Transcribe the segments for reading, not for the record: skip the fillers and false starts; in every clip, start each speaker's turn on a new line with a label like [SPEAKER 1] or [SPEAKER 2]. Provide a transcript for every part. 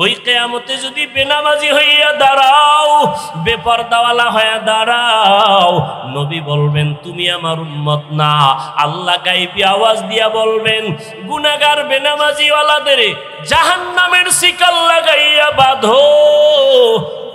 [SPEAKER 1] ওই কিয়ামতে যদি বেনামাজি হইয়া দাঁড়াও, বেপরদাওয়ালা হইয়া দাঁড়াও, নবী বলবেন তুমি আমার উম্মত না। আল্লাহ গায়বী আওয়াজ দিয়া বলবেন গুনাহগার বেনামাজিওয়ালাদের জাহান্নামের শিকল লাগাইয়া বাঁধো,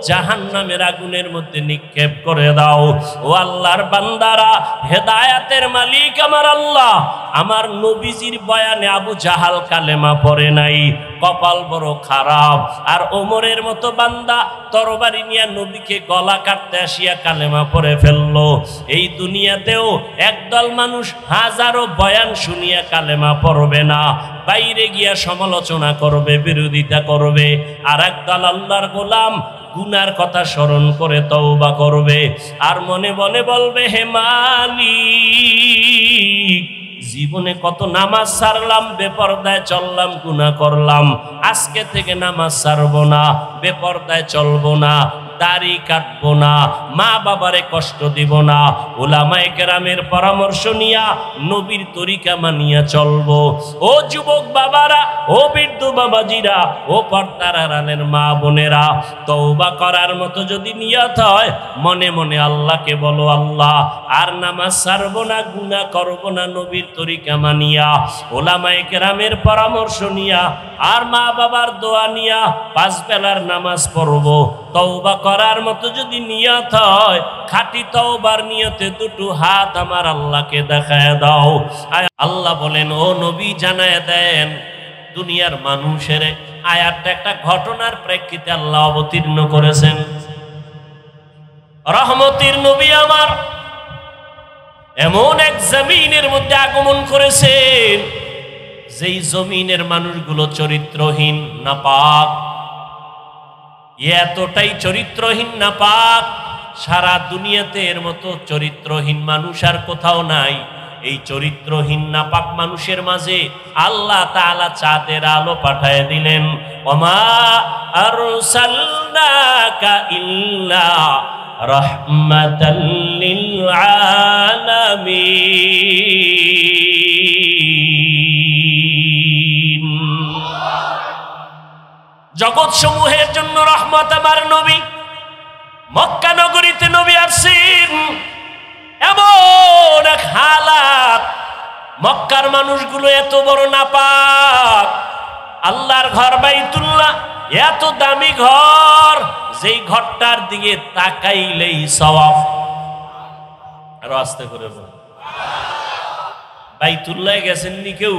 [SPEAKER 1] জাহান্নামের আগুনের মধ্যে নিক্ষেপ করে দাও। ও আল্লাহর বান্দারা, হেদায়েতের মালিক আমার আল্লাহ, আমার নবীজির বয়ানে আবু জাহাল কালেমা পড়ে নাই, কপাল বড় খারাপ। আর ওমরের মতো বান্দা তরবারি নিয়ে নবীকে গলা কাটতে আসিয়া কালেমা পড়ে ফেললো। এই দুনিয়াতেও একদল মানুষ হাজারো বয়ান শুনিয়া কালেমা পড়বে না, বাইরে গিয়া সমালোচনা করবে, বিরোধিতা করবে। আর একদল আল্লাহর গোলাম গুনার কথা স্মরণ করে তওবা করবে, আর মনে মনে বলবে হে মালিক, জীবনে কত নামাজ ছাড়লাম, বেপরদায় চললাম, গুনাহ করলাম, আজকে থেকে নামাজ ছাড়বো না, বেপরদায় চলবো না, দাড়ি কাটবো না, মা বাবারে কষ্ট দিব না, উলামায়ে কেরামের পরামর্শ নিয়া নবীর তরিকা মানিয়া চলবো। ও যুবক বাবারা, ও বৃদ্ধ বাবাজিরা, ও পর্দার আড়ালের মা বোনেরা, তওবা করার মতো যদি নিয়ত হয়, মনে মনে আল্লাহকে বলো আল্লাহ আর নামাজ ছাড়বো না, গুনাহ করবো না, নবীর তরিকা মানিয়া, উলামায়ে কেরামের পরামর্শ নিয়া, আর মা বাবার দোয়া নিয়া 5 বেলার নামাজ পড়বো। তওবা করার মতো যদি নিয়ত হয়, খাঁটি তওবার নিয়তে দুটো হাত আমার আল্লাহকে দেখায় দাও। আল্লাহ বলেন ও নবী জানায় দেন দুনিয়ার মানুষের। আয়াতটা একটা ঘটনার প্রেক্ষিতে আল্লাহ অবতীর্ণ করেছেন। রহমতের নবী আমার এমন এক জমিনের মধ্যে আগমন করেছেন, যেই জমিনের মানুষগুলো চরিত্রহীন, নাপাক, এতটাই চরিত্রহীন নাপাক, সারা দুনিয়াতে এর মতো চরিত্রহীন মানুষ আর কোথাও নাই। এই চরিত্রহীন নাপাক মানুষের মাঝে আল্লাহ তাআলা চাঁদের আলো পাঠায় দিলেন। ওমা আরসালনাকা ইল্লা রাহমাতাল লিল আলামিন। জগৎ সমূহের জন্য রহমত আমার নবী। মক্কা নগরীতে নবী আসছেন, এমন এক হালাত, মক্কার মানুষগুলো এত বড় নাপাক, আল্লাহর ঘর বাইতুল্লাহ এত দামি ঘর, যেই ঘরটার দিকে তাকাইলেই সওয়াব। আরো আস্তে করে বল, বাইতুল্লাহ গেছেননি কেউ?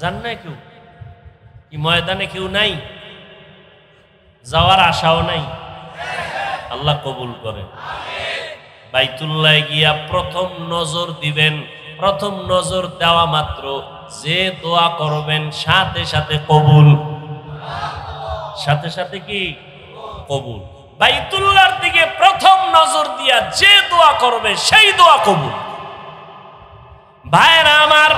[SPEAKER 1] জান না কেউ? কি ময়দানে কেউ নাই? যাওয়ার আশাও নাই? আল্লাহ কবুল করেন। বাইতুল্লাহ গিয়া প্রথম নজর দিবেন, প্রথম নজর দেওয়া মাত্র যে দোয়া করবেন সাথে সাথে কবুল, সাথে সাথে কি কবুল। বাইতুল্লাহর দিকে প্রথম নজর দিয়া যে দোয়া করবে সেই দোয়া কবুল। ভাইরা আমার,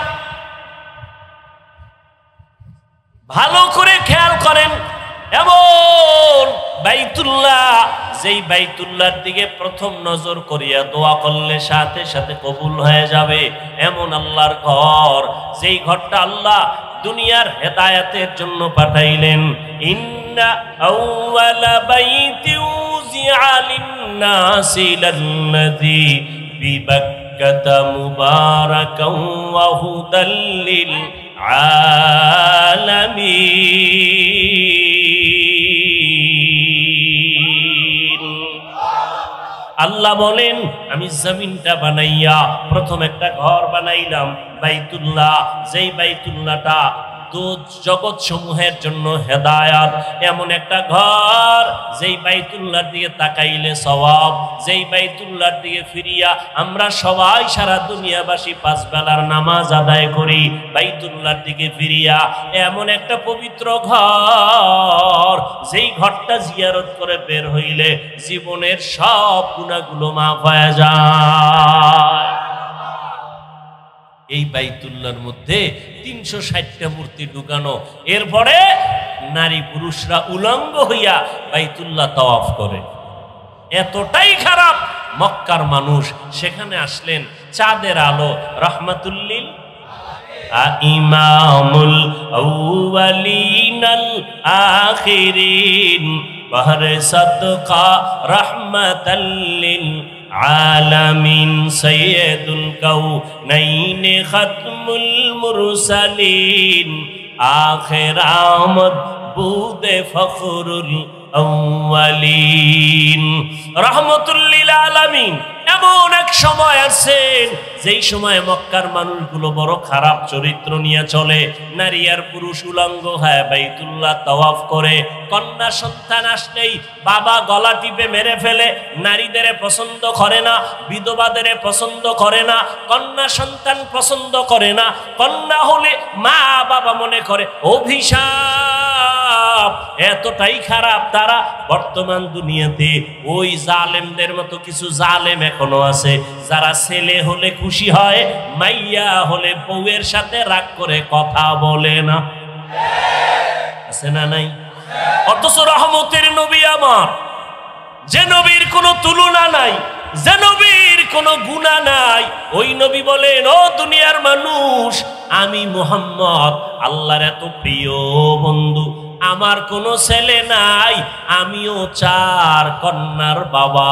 [SPEAKER 1] ভালো করে খেয়াল করেন, এমন বাইতুল্লাহ, যেই বাইতুল্লাহর দিকে প্রথম নজর করিয়া দোয়া করলে সাথে সাথে কবুল হয়ে যাবে, এমন আল্লাহর ঘর, যেই ঘরটা আল্লাহ দুনিয়ার হেদায়েতের জন্য পাঠাইলেন। ইন্না আউওয়ালা বাইতি উযিআ লিন-নাসি লাল্লাযী বিবাক্কাতা মুবারাকান ওয়া হুদাল লিল আলামিন। আল্লাহ বলেন আমি জমিনটা বানাইয়া প্রথম একটা ঘর বানাইলাম বাইতুল্লাহ, যেই বাইতুল্লাহটা জগৎ সমূহের জন্য হেদায়াত, এমন একটা ঘর যেই বাইতুল্লাহর দিকে তাকাইলে সওয়াব, যেই বাইতুল্লাহর দিকে ফিরিয়া আমরা সবাই সারা দুনিয়াবাসী 5 বেলার নামাজ আদায় করি বাইতুল্লাহর দিকে ফিরিয়া। এমন একটা পবিত্র ঘর, যেই ঘরটা জিয়ারত করে বের হইলে জীবনের সব গুনাহগুলো মাফ হয়ে যায়। এই বাইতুল্লাহর মধ্যে 360টা মূর্তি ঢুকানো, এরপরে নারী পুরুষরা উলঙ্গ হইয়া বাইতুল্লাহ তাওয়াফ করে। এতটাই খারাপ মক্কার মানুষ, সেখানে আসলেন চাঁদের আলো রহমাতুল লিল ইমামুল আউয়ালিনাল আখিরিন বহরে সদকা রাহমাতাল লিল আলামিন সাইয়্যিদুল কাউনাইন খাতমুল মুরসালিন আখির আমদ বুদে ফখরুল আউয়ালিন রাহমাতুল লিল আলামিন। এমন এক সময় আছেন যেই সময় মক্কার মানুষগুলো বড় খারাপ চরিত্র নিয়ে চলে, নারী আর পুরুষ উলঙ্গ হয় বাইতুল্লাহ তাওয়াফ করে, কন্যা সন্তান আসলেই বাবা গলা টিপে মেরে ফেলে, নারীদের পছন্দ করে না, বিধবাদের পছন্দ করে না, কন্যা সন্তান পছন্দ করে না, কন্যা হলে মা বাবা মনে করে অভিশাপ। এতটাই খারাপ তারা। বর্তমান দুনিয়াতে ওই জালেমদের মতো কিছু জালেম এখনো আছে, যারা ছেলে হলে খুশি হয়, মাইয়া হলে বউয়ের সাথে রাগ করে কথা বলে না। আছে না নাই? অথচ রহমতের নবী আমার, যে নবীর কোনো তুলনা নাই, যে নবীর কোনো গুনাহ নাই, ওই নবী বলেন, ও দুনিয়ার মানুষ, আমি মুহাম্মদ আল্লাহর এত প্রিয় বন্ধু, আমার কোনো ছেলে নাই, আমিও 4 কন্যার বাবা।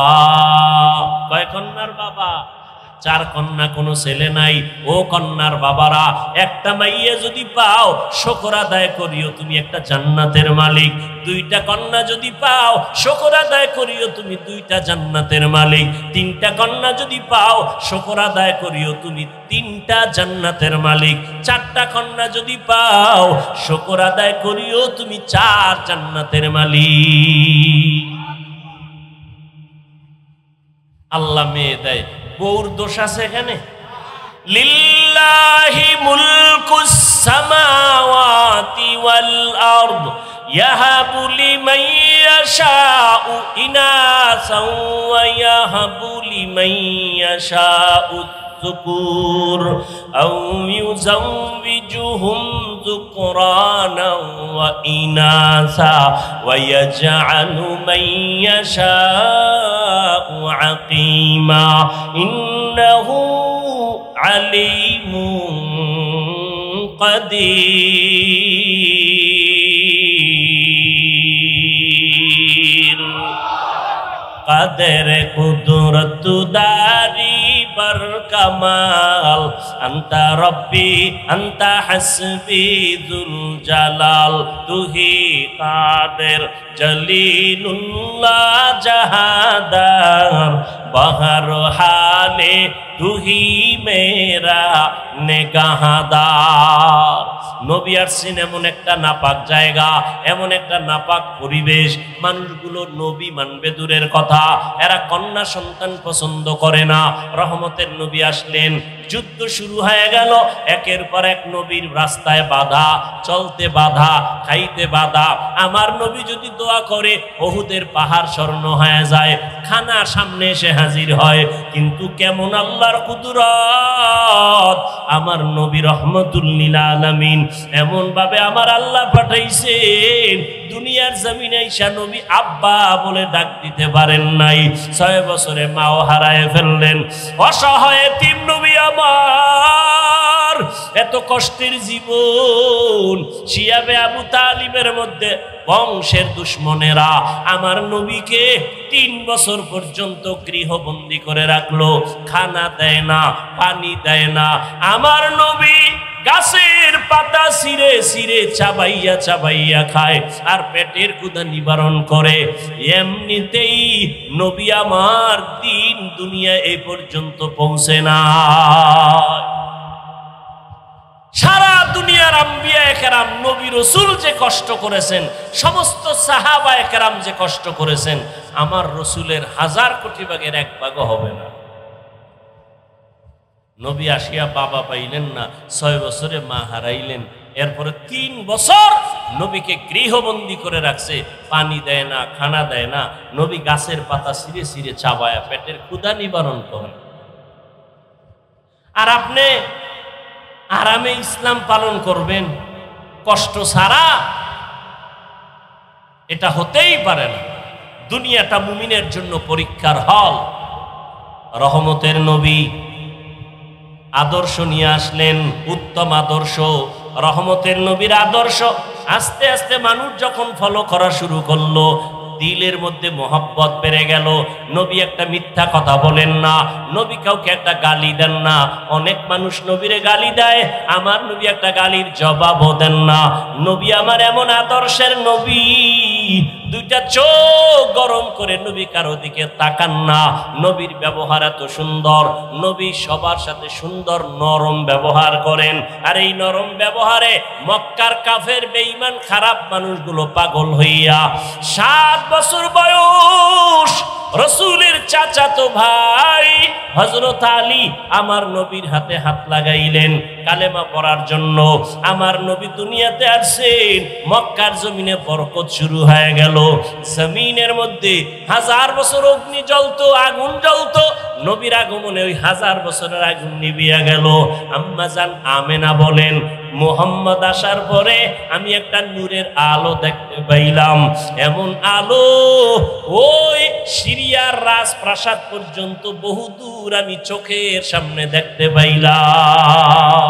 [SPEAKER 1] কয় কন্যার বাবা? 4 কন্যা, কোনো ছেলে নাই। ও কন্যার বাবারা, একটা মাইয়া যদি পাও শুকর আদায় করিও, তুমি একটা জান্নাতের মালিক। 2টা কন্যা যদি পাও শুকর আদায় করিও, তুমি 2টা জান্নাতের মালিক। 3টা কন্যা যদি পাও শুকর আদায় করিও, তুমি 3টা জান্নাতের মালিক। 4টা কন্যা যদি পাও শুকর আদায় করিও, তুমি 4 জান্নাতের মালিক। আল্লাহ মেয়ে দেয়, বউর দোষ আছে এখানে? লিল্লাহি মুলকুস সামাওয়াতি ওয়াল আরদ ইয়াহাবু লিমান ইয়াশাউ ইনাসাও ওয়া ইয়াহাবু লিমান ইয়াশাউ যুকুর আও ইউযাওবিজুহুম যুকরানা ওয়া ইনাসা ওয়া ইয়াজআলু মান ইয়াশাউ আকিমা ইন্নাহু আলিমুন কাদির। কাদের কুদরত দারি बर कमाल अंता रब्बी अंता हस्बी जुल जलाल तू ही कादिर जलीलुल्लाह जहादार बहर हाले तू ही मेरा निगाहदार। নবী আসছেন এমন একটা নাপাক জায়গা, এমন একটা নাপাক পরিবেশ, মানুষগুলো নবী মানবে দূরের কথা, এরা কন্যা সন্তান পছন্দ করে না। রহমতের নবী আসলেন, যুদ্ধ শুরু হয়ে গেল, একের পর এক নবীর রাস্তায় বাধা, চলতে বাধা, খাইতে বাধা। আমার নবী যদি দোয়া করে ওহুদের পাহাড় স্বর্ণ হয়ে যায়, খানা সামনে এসে হাজির হয়। কিন্তু কেমন আল্লাহর কুদরত! আমার নবী রহমতুল লিল আলামিন এমন ভাবে আমার আল্লাহ পাঠাইছেন, দুনিয়ার জমিনে আইসা নবী আব্বা বলে ডাক দিতে পারেন নাই। 6 বছরে মাও হারায় ফেললেন। অসহায় এতিম নবী আমার, এত কষ্টের জীবন। শিয়াবে আবু তালিবের মধ্যে বংশের দুশ্মনেরা আমার নবীকে 3 বছর পর্যন্ত গৃহবন্দী করে রাখলো, খানা দেয় না, পানি দেয় না। আমার নবী গাছের পাতা ছিঁড়ে ছিঁড়ে চাবাইয়া চাবাইয়া খায় আর পেটের ক্ষুধা নিবারণ করে। এমনিতেই নবী আমার দিন দুনিয়া এই পর্যন্ত পৌঁছে না। সারা দুনিয়ার আম্বিয়া কেরাম, নবী রসুল যে কষ্ট করেছেন, সমস্ত সাহাবা কেরাম যে কষ্ট করেছেন, আমার রসুলের 1000 কোটি ভাগের 1 ভাগও হবে না। নবী আসিয়া বাবা পাইলেন না, 6 বছরে মা হারাইলেন। এরপরে 3 বছর নবীকে গৃহবন্দী করে রাখছে, পানি দেয় না, খানা দেয় না। নবী গাছের পাতা ছিঁড়ে ছিঁড়ে চাবায়া পেটের ক্ষুধা নিবারণ করেন। আর আপনি আরামে ইসলাম পালন করবেন কষ্ট ছাড়া? এটা হতেই পারে না। দুনিয়াটা মুমিনের জন্য পরীক্ষার হল। রহমতের নবী আদর্শ নিয়ে আসলেন, উত্তম আদর্শ, রহমতের নবীর আদর্শ। আস্তে আস্তে মানুষ যখন ফলো করা শুরু করলো, দিলের মধ্যে মোহাব্বত বেড়ে গেল। নবী একটা মিথ্যা কথা বলেন না, নবী কাউকে একটা গালি দেন না। অনেক মানুষ নবীরে গালি দেয়, আমার নবী একটা গালির জবাবও দেন না। নবী আমার এমন আদর্শের নবী, দুইটা চোখ গরম করে নবী কারো দিকে তাকান না। নবীর ব্যবহার এত সুন্দর, নবী সবার সাথে সুন্দর নরম ব্যবহার করেন। আর এই নরম ব্যবহারে মক্কার কাফের বেঈমান খারাপ মানুষগুলো পাগল হইয়া 7 বছর বয়স রসুলের চাচাতো ভাই হযরত আলী আমার নবীর হাতে হাত লাগাইলেন কালেমা পড়ার জন্য। আমার নবী দুনিয়াতে আসছেন, মক্কার জমিনে বরকত শুরু হয়ে গেল। জমিনের মধ্যে 1000 বছর অগ্নি জ্বলতো, আগুন জ্বলতো, নবীর আগমনে ওই 1000 বছরের আগুন নিভিয়া গেল। আম্মা জান আমেনা বলেন, মুহাম্মদ আসার পরে আমি একটা নূরের আলো দেখতে পাইলাম। এমন আলো ওই সিরিয়ার রাজপ্রাসাদ পর্যন্ত বহুদূর আমি চোখের সামনে দেখতে পাইলাম।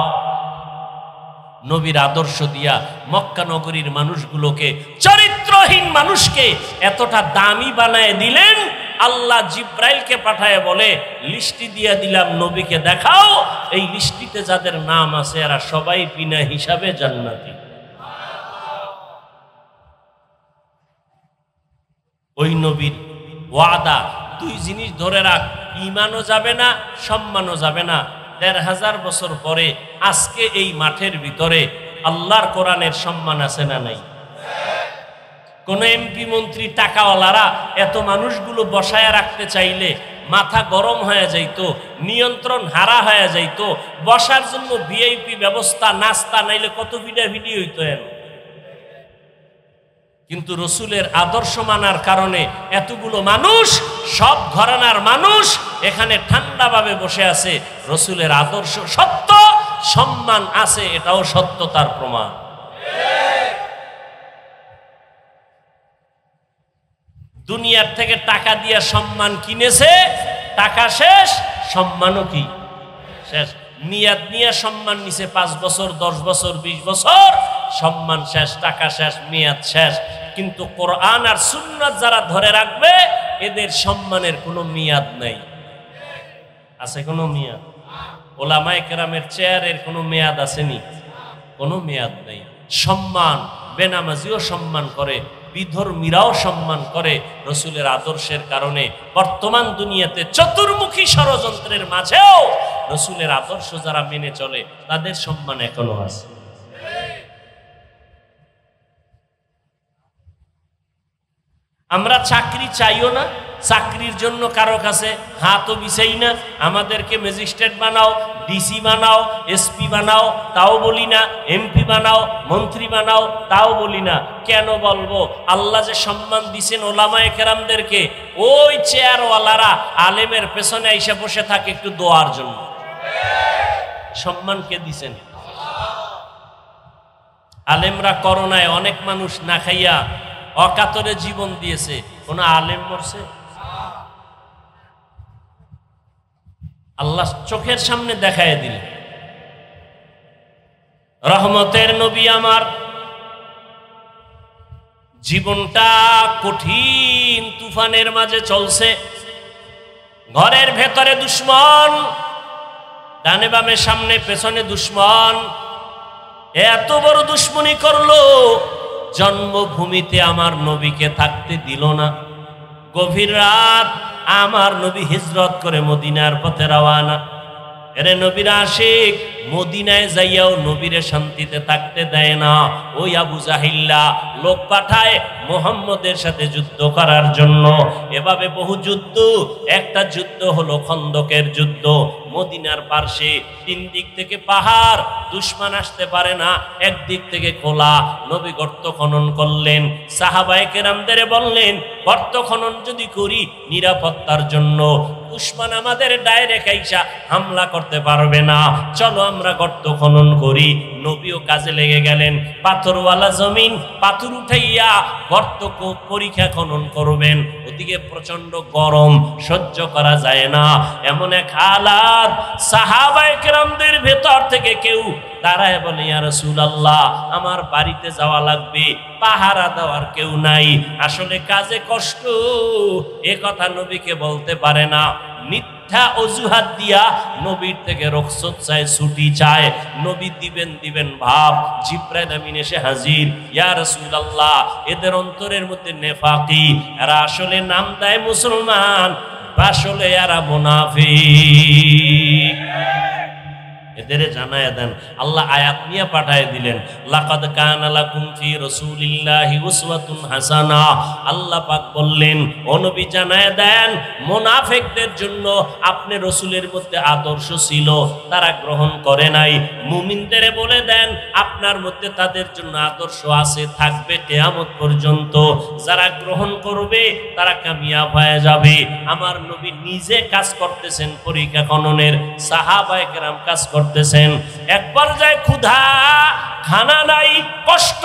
[SPEAKER 1] নবীর আদর্শ দিয়া মক্কা নগরীর মানুষগুলোকে, চরিত্রহীন মানুষকে এতটা দামি বানায় দিলেন। আল্লাহ জিব্রাইলকে পাঠায় বলে, লিস্টি দিয়া দিলাম, নবীকে দেখাও, এই লিস্টিতে যাদের নাম আছে এরা সবাই বিনা হিসাবে জান্নাতি। ওই নবীর ওয়াদা, 2 জিনিস ধরে রাখ, ঈমানও যাবে না, সম্মানও যাবে না। 1500 বছর পরে আজকে এই মাঠের ভিতরে আল্লাহর কোরআনের সম্মান আছে না নাই? কোন এমপি মন্ত্রী টাকাওয়ালারা এত মানুষগুলো বসায় রাখতে চাইলে মাথা গরম হয়ে যাইতো, নিয়ন্ত্রণ হারা হয়ে যাইতো। বসার জন্য ভিআইপি ব্যবস্থা, নাস্তা, নাইলে কত ভিডি হইতো। কিন্তু রসুলের আদর্শ মানার কারণে এতগুলো মানুষ, সব ঘরানার মানুষ এখানে ঠান্ডাভাবে বসে আছে। রসুলের আদর্শ সত্য, সম্মান আছে, এটাও সত্যতার প্রমাণ। দুনিয়ার থেকে টাকা দিয়া সম্মান কিনেছে, টাকা শেষ, সম্মানও কি শেষ। নিয়াত নিয়ে সম্মান নিছে 5 বছর, 10 বছর, 20 বছর, সম্মান শেষ, টাকা শেষ, মেয়াদ শেষ। কিন্তু কোরআন আর সুন্নাত যারা ধরে রাখবে এদের সম্মানের কোনো মেয়াদ নাই। আছে কোনো মেয়াদ? ওলামায়ে কেরামের চেয়ারের কোনো মেয়াদ আসেনি? কোনো মেয়াদ নাই। সম্মান, বেনামাজিও সম্মান করে, বিধর্মীরাও সম্মান করে। রসুলের আদর্শের কারণে বর্তমান দুনিয়াতে চতুর্মুখী ষড়যন্ত্রের মাঝেও রসুলের আদর্শ যারা মেনে চলে তাদের সম্মান এখনো আছে। আমরা চাকরি চাইও না, চাকরির জন্য কারো কাছে হাতও বিছাই না। আমাদেরকে ম্যাজিস্ট্রেট বানাও, ডিসি বানাও, এসপি বানাও, তাও বলি না। এমপি বানাও, মন্ত্রী বানাও, তাও বলি না। কেন বলবো? আল্লাহ যে সম্মান দিছেন ওলামায়ে কেরামদেরকে, ওই চেয়ারওয়ালারা আলেমের পেছনে এসে বসে থাকে একটু দোয়ার জন্য। সম্মান কে দিছেন? আলেমরা করোনায় অনেক মানুষ না খাইয়া অকাতরে জীবন দিয়েছে, কোন আলেম মরছে? আল্লাহ চোখের সামনে দেখায় দিল। রহমতের নবী আমার জীবনটা কঠিন তুফানের মাঝে চলছে। ঘরের ভেতরে দুশ্মন, ডানে বামে সামনে পেছনে দুশ্মন। এত বড় দুশ্মনী করলো, জন্মভূমিতে আমার নবীকে থাকতে দিল না। গভীর রাত আমার নবী হিজরত করে মদিনার পথে রওয়ানা। এরে নবীর আশিক মদিনায় যাইয়াও নবীরে শান্তিতে থাকতে দেয় না। ওই আবু জাহিল্লা লোক পাঠায় মুহাম্মদের সাথে যুদ্ধ করার জন্য। এভাবে বহু যুদ্ধ, একটা যুদ্ধ হলো খন্দকের যুদ্ধ। মদিনার পার্শ্বে 3 দিক থেকে পাহাড়, দুশমন আসতে পারে না, একদিক থেকে খোলা। নবী গর্ত খনন করলেন, সাহাবায়ে কেরামদের বললেন গর্ত খনন যদি করি নিরাপত্তার জন্য, দুশমন আমাদের ডাইরেক্ট আইসা হামলা করতে পারবে না, চলো আমরা গর্ত খনন করি। নবীও কাজে লেগে গেলেন। পাথরওয়ালা জমিন, পাথর উঠাইয়া গর্ত পরীক্ষা খনন করবেন। ওদিকে প্রচন্ড গরম, সহ্য করা যায় না। এমন এক হালাত, সাহাবায়ে কেরামদের ভেতর থেকে কেউ দাঁড়ায় বলে, ইয়া রাসূলুল্লাহ, আমার বাড়িতে যাওয়া লাগবে, পাহারা দেওয়ার কেউ নাই, আসলে কাজে কষ্ট। এ কথা নবীকে বলতে পারে না, মিথ্যা অজুহাত দিয়া নবীর থেকে রুখসত চায়, ছুটি চায়। নবী দিবেন ভাব। জিবরাইল আমিন এসে হাজির। ইয়া রাসূলুল্লাহ, এদের অন্তরের মধ্যে নেফাকি, এরা আসলে নাম দেয় মুসলমান, আসলে এরা মুনাফিক। এদের জানায়া দেন। আল্লাহ আয়াত নিয়ে পাঠায় দিলেন, লাকাদ কানা লাকুম ফি রাসূলিল্লাহি উসওয়াতুন হাসানা। আল্লাহ পাক বললেন, ও নবী জানায়া দেন, মুনাফিকদের জন্য আপনি রাসূলের মধ্যে আদর্শ ছিল, তারা গ্রহণ করে নাই। মুমিনদের বলে দেন, আপনার মধ্যে তাদের জন্য আদর্শ আছে, থাকবে কিয়ামত পর্যন্ত। যারা গ্রহণ করবে তারা কামিয়াব হয়ে যাবে। আমার নবী নিজে কাজ করতেছেন পরীক্ষা খননের, সাহাবায়ে কেরাম কাজ করতেছেন। এক পর্যায়ে ক্ষুধা, খানা নাই, কষ্ট,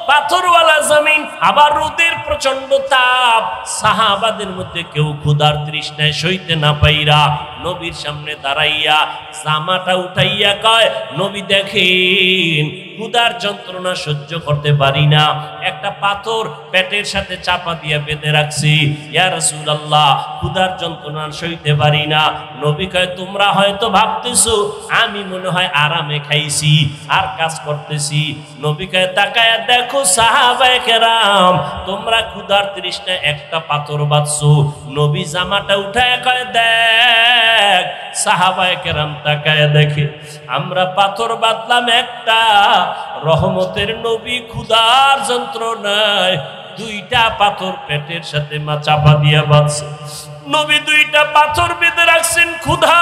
[SPEAKER 1] পাথরওয়ালা জমিন, আবার রোদের প্রচন্ড তাপ। সাহাবাদের মধ্যে কেউ ক্ষুধার তৃষ্ণায় সইতে না পাইরা নবীর সামনে দাঁড়াইয়া জামাটা উঠাইয়া কয়, নবী দেখেন ক্ষুধার যন্ত্রণা সহ্য করতে পারি না, একটা পাথর পেটের সাথে চাপা দিয়ে বেঁধে রাখছি। ইয়া রাসূলুল্লাহ, ক্ষুধার যন্ত্রণা সইতে পারি না। নবী কয়, তোমরা হয়তো ভাবতেছো আমি মনে হয় আরামে খাইছি আর কাজ করতেছি। নবী কয়, তাকায়া দেখো সাহাবায়ে কেরাম, তোমরা ক্ষুধার তৃষ্ণায় একটা পাথর বাঁধছো। নবী জামাটা উঠায় কয়, দেখ। সাহাবায়ে কেরাম তাকায়া দেখে, আমরা পাথর বাঁধলাম একটা, রহমতের নবী ক্ষুধার যন্ত্রণায় দুইটা পাথর পেটের সাথে চাপা দিয়ে বাঁধছে। নবী দুইটা পাথর বেঁধে রাখছেন, ক্ষুধা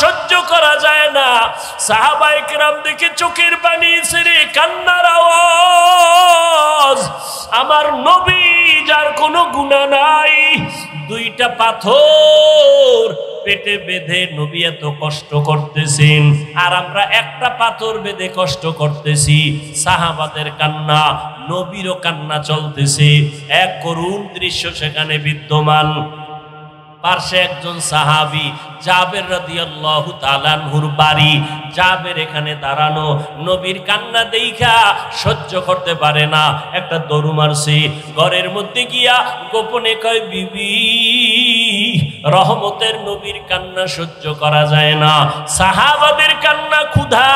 [SPEAKER 1] সহ্য করা যায় না। সাহাবায়ে কেরাম দেখে চোখের পানি ছেড়ে কান্নার আওয়াজ। আমার নবী যার কোনো গুনাহ নাই, দুইটা পাথর পেটে বেঁধে নবী এত কষ্ট করতেছেন, আর আমরা একটা পাথর বেঁধে কষ্ট করতেছি। সাহাবাদের কান্না, নবীরও কান্না চলতেছে। এক করুণ দৃশ্য সেখানে বিদ্যমান। পার্শ্বে একজন সাহাবী, জাবের রাদিয়াল্লাহু তাআলা আনহুর বাড়ি। জাবের এখানে দাঁড়ানো, নবীর কান্না দেইখা সহ্য করতে পারে না, একটা দৌড় মারছে। ঘরের মধ্যে গিয়া গোপনে কয়, বিবি, রহমতের নবীর কান্না সহ্য করা যায় না, সাহাবাদের কান্না, ক্ষুধা,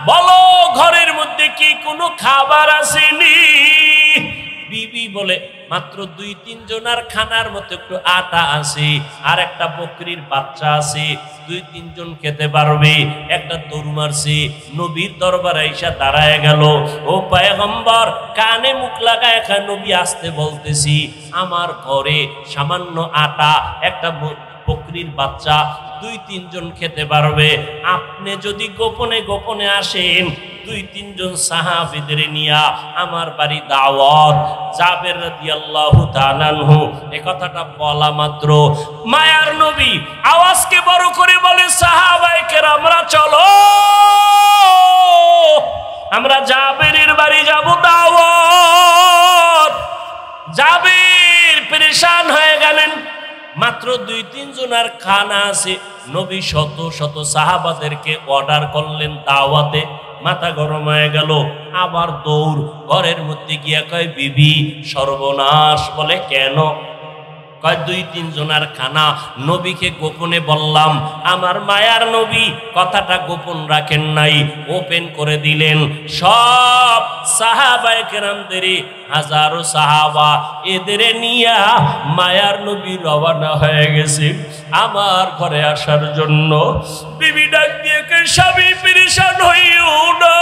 [SPEAKER 1] বলো ঘরের মধ্যে কি কোনো খাবার আসেনি? বিবি বলে, মাত্র 2-3 জনের খানার মতো একটু আটা আছে, আর একটা বকরির বাচ্চা আছে, 2-3 জন খেতে পারবে। একটা দৌড় মারছে, নবীর দরবারে আইসা দাঁড়ায় গেল। ও পয়গম্বর, কানে মুখ লাগায় নবী আসতে বলতেছি, আমার ঘরে সামান্য আটা, একটা বকরির বাচ্চা, 2-3 জন খেতে পারবে। আপনি যদি গোপনে গোপনে আসেন, 2-3 জন সাহাবীদের নিয়া আমার বাড়ি দাওয়াত। জাবের রাদিয়াল্লাহু তাআলা আনহু এই কথাটা বলা মাত্র মায়ার নবী আওয়াজকে বড় করে বলে, সাহাবায়ে কেরামরা চলো, আমরা জাবেরের বাড়ি যাব দাওয়াত। জাবের পেরেশান হয়ে গেলেন, মাত্র 2-3 জনের খানা আছে। নবী শত শত সাহাবাদেরকে অর্ডার করলেন দাওয়াতে। মাথা গরম হয়ে গেল, আবার দৌড়। ঘরের মধ্যে গিয়া কয়, বিবি সর্বনাশ। বলে, কেন? কয়, 2-3 জনের খানা, নবীকে গোপনে বললাম। আমার মায়ার নবী কথাটা গোপন রাখেন নাই, ওপেন করে দিলেন। সব সাহাবায়ে কেরামদের, হাজারো সাহাবা, এদের নিয়া মায়ার নবী রওনা হয়ে গেছে আমার ঘরে আসার জন্য। বিবি ডাক দিয়ে কয়, স্বামী পেরেশান হইও না।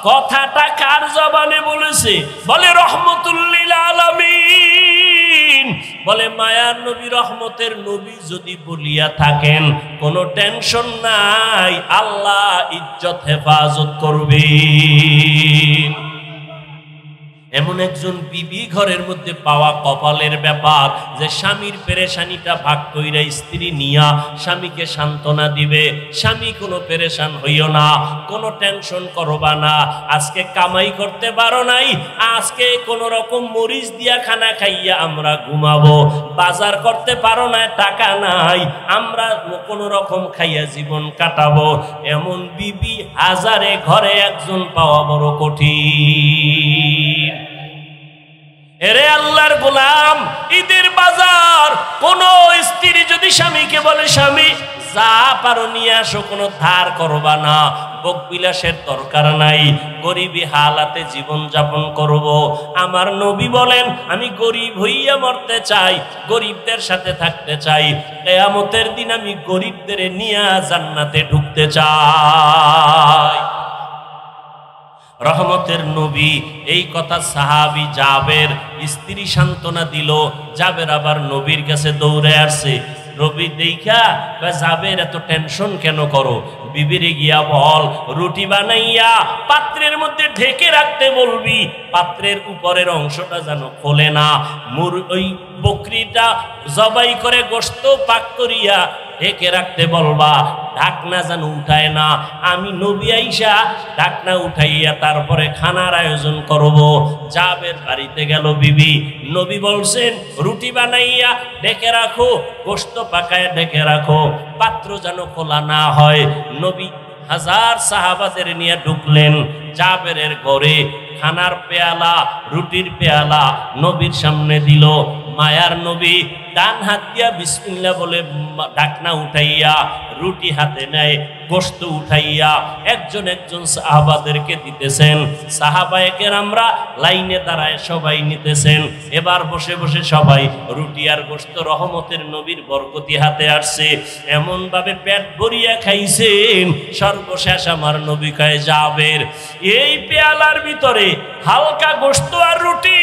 [SPEAKER 1] কথাটা কার জবানে বলেছে? বলে, রহমতুল লিল আলামিন। বলে, মায়ার নবী, রহমতের নবী যদি বলিয়া থাকেন, কোনো টেনশন নাই, আল্লাহ ইজ্জত হেফাজত করবে। এমন একজন বিবি ঘরের মধ্যে পাওয়া কপালের ব্যাপার যে স্বামীর পেরেশানিটা ভাগ কইরা স্ত্রী নিয়া স্বামীকে সান্ত্বনা দিবে। স্বামী কোনো পেরেশান হইও না, কোনো টেনশন করবা না। আজকে কামাই করতে পারো নাই, আজকে কোনো রকম মরিচ দিয়া খানা খাইয়া আমরা ঘুমাবো। বাজার করতে পারো না, টাকা নাই, আমরা কোনো রকম খাইয়া জীবন কাটাবো। এমন বিবি হাজারে ঘরে একজন পাওয়া বড় কঠিন। এরে আল্লাহর গোলাম, ঈদের বাজার কোন স্ত্রী যদি স্বামীকে বলে স্বামী যা পারো নিয়ে আসো, কোনো ধার করবা না, ভোগ বিলাসের দরকার নাই, গরিবী হালাতে জীবন যাপন করব। আমার নবী বলেন আমি গরিব হইয়া মরতে চাই, গরিবদের সাথে থাকতে চাই, কিয়ামতের দিন আমি গরিবদের নিয়ে জান্নাতে ঢুকতে চাই। রহমতের নবী এই কথা সাহাবী জাবের স্ত্রী সান্ত্বনা দিল। জাবের আবার নবীর কাছে দৌড়ে আসছে। নবী দেখা জাবের এত টেনশন কেন করো? বিবিরে গিয়া বল রুটি বানাইয়া পাত্রের মধ্যে ঢেকে রাখতে বলবি, পাত্রের উপরের অংশটা যেন খোলে না। ওই বকরিটা জবাই করে গোশত পাক করিয়া ঢেকে রাখতে বলবা, ঢাকনা যেন উঠায় না। আমি নবী আইসা ঢাকনা উঠাইয়া তারপরে খানার আয়োজন করব। জাবের বাড়িতে গেল বিবি, নবী বলছেন রুটি বানাইয়া ঢেকে রাখো, গোশত পাকায় ঢেকে রাখো, পাত্র যেন খোলা না হয়। নবী হাজার সাহাবাদের নিয়ে ঢুকলেন জাবেরের ঘরে। খানার পেয়ালা, রুটির পেয়ালা নবীর সামনে দিল। মায়ার নবী ডান হাত দিয়া বিসমিল্লাহ বলে ঢাকনা উঠাইয়া রুটি হাতে নেয়, গোশত উঠাইয়া একজন একজন সাহাবাদেরকে দিতেছেন। সাহাবায়ে কেরামরা লাইনে দাঁড়ায় সবাই নিতেছেন। এবার বসে বসে সবাই রুটি আর গোশত রহমতের নবীর বরকতি হাতে আসছে, এমন ভাবে পেট ভরিয়া খাইছেন। সর্বশেষ আমার নবী কয় জাবের এই পেয়ালার ভিতরে হালকা গোশত আর রুটি,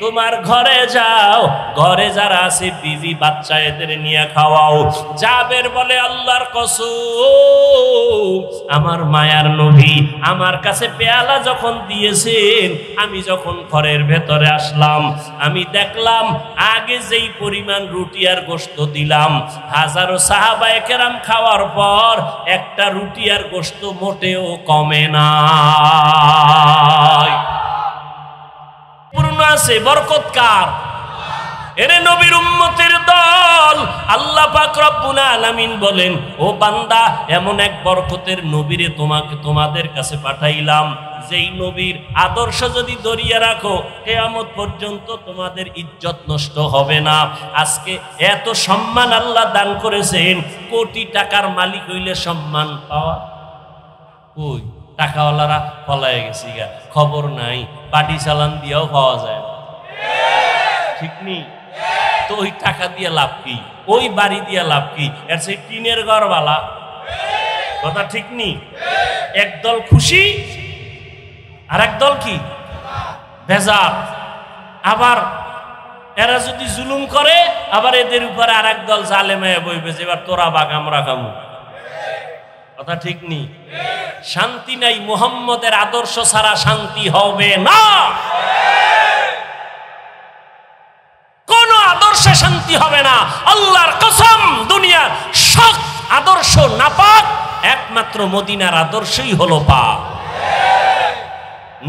[SPEAKER 1] তোমার ঘরে যাও, ঘরে যারা আছে বিবি বাচ্চা এদের নিয়ে খাওয়াও। জাবের বলে আল্লাহর কসম, আমার মায়ার নবী আমার কাছে পেয়ালা যখন দিয়েছেন, আমি যখন ঘরের ভেতরে আসলাম, আমি দেখলাম আগে যেই পরিমাণ রুটি আর গোশত দিলাম, হাজারো সাহাবায়ে কেরাম খাওয়ার পর একটা রুটি আর গোশত মোটেও কমে না, পূর্ণ আছে। বরকত কার? এরে নবীর উম্মতের দল। আল্লাহ পাক রব্বুল আলামিন বলেন ও বান্দা, এমন এক বরকতের নবীরে তোমাদের কাছে পাঠাইলাম, যেই নবীর আদর্শ যদি ধরিয়া রাখো কিয়ামত পর্যন্ত তোমাদের ইজ্জত নষ্ট হবে না। আজকে এত সম্মান আল্লাহ দান করেছেন, কোটি টাকার মালিক হইলে সম্মান পাওয়া কই? টাকাওয়ালারা পলায় গেছে গা, খবর নাই, পাটি চালান দিয়েও পাওয়া যায় না, ঠিক নেই তো? ওই টাকা দিয়ে লাভ কি? ওই বাড়ি দিয়ে লাভ কি? এর সেই টিনের ঘরওয়ালা, কথা ঠিক নেই? একদল খুশি আর একদল কি বেজার। আবার এরা যদি জুলুম করে, আবার এদের উপরে আর একদল জালেমায় বইবে যে এবার তোরা বাগ আমরা খামু, কথা ঠিক নেই? শান্তি নাই, মুহাম্মদের আদর্শ ছাড়া শান্তি হবে না। কোন আদর্শে শান্তি হবে না, আল্লাহর কসম। দুনিয়ার সব আদর্শ নাপাক, একমাত্র মদিনার আদর্শই হলো পাক।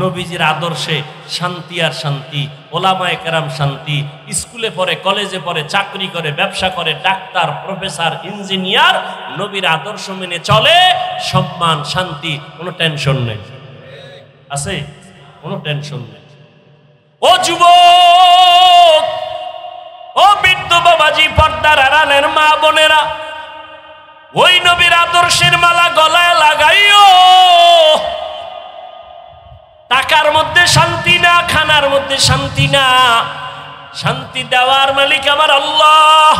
[SPEAKER 1] নবীজির আদর্শে শান্তি আর শান্তি, ওলামায়ে কেরাম শান্তি, স্কুলে পড়ে, কলেজে পড়ে, চাকরি করে, ব্যবসা করে, ডাক্তার, প্রফেসর, ইঞ্জিনিয়ার, নবীর আদর্শ মেনে চলে, সম্মান, শান্তি, কোনো টেনশন নেই। আছে? কোনো টেনশন নেই। ও যুবক, ও বৃদ্ধ বাবাজি, পর্দার আড়ালের মা বোনেরা, ওই নবীর আদর্শের মালা গলায় লাগাইও। টাকার মধ্যে শান্তি না, খানার মধ্যে শান্তি না, শান্তি দেওয়ার মালিক আমার আল্লাহ।